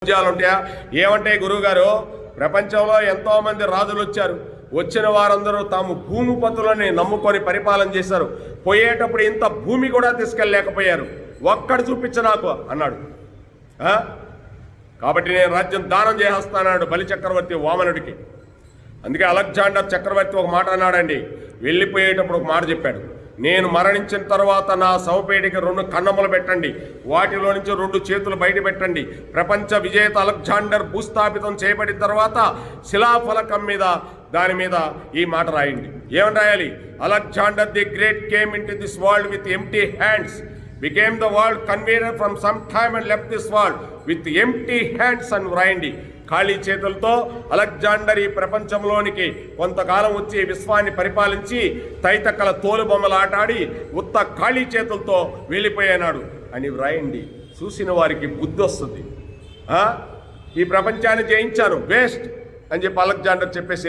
ఉంటాయా? ఏమంటే గురువుగారు, ప్రపంచంలో ఎంతో మంది రాజులు వచ్చారు. వచ్చిన వారందరూ తాము భూమిపతులని నమ్ముకొని పరిపాలన చేశారు. పోయేటప్పుడు ఇంత భూమి కూడా తీసుకెళ్ళలేకపోయారు. ఒక్కడు చూపించ నాకు అన్నాడు. కాబట్టి నేను రాజ్యం దానం చేసేస్తానాడు బలి చక్రవర్తి వామనుడికి. అందుకే అలెగ్జాండర్ చక్రవర్తి ఒక మాట అన్నాడండి. వెళ్ళిపోయేటప్పుడు ఒక మాట చెప్పాడు. నేను మరణించిన తర్వాత నా శవపేటికి 2 కన్నములు పెట్టండి, వాటిలో నుంచి 2 చేతులు బయట పెట్టండి. ప్రపంచ విజేత అలెగ్జాండర్ భూస్థాపితం చేయబడిన తర్వాత శిలాఫలకం మీద దాని మీద ఈ మాట రాయండి. ఏమని రాయాలి? Alexander the great came in to this world with empty hands, became the world convener from some time and left this world with empty hands అని రాయండి. ఖాళీ చేతులతో అలెగ్జాండర్ ఈ ప్రపంచంలోనికి కొంతకాలం వచ్చి విశ్వాన్ని పరిపాలించి తైతక్కల తోలు బొమ్మలు ఆటాడి ఉత్త ఖాళీ చేతులతో వెళ్ళిపోయాడు అని వ్రాయండి. చూసిన వారికి బుద్ధి వస్తుంది. ఈ ప్రపంచాన్ని జయించాను వేస్ట్ అని చెప్పి అలెగ్జాండర్ చెప్పేసి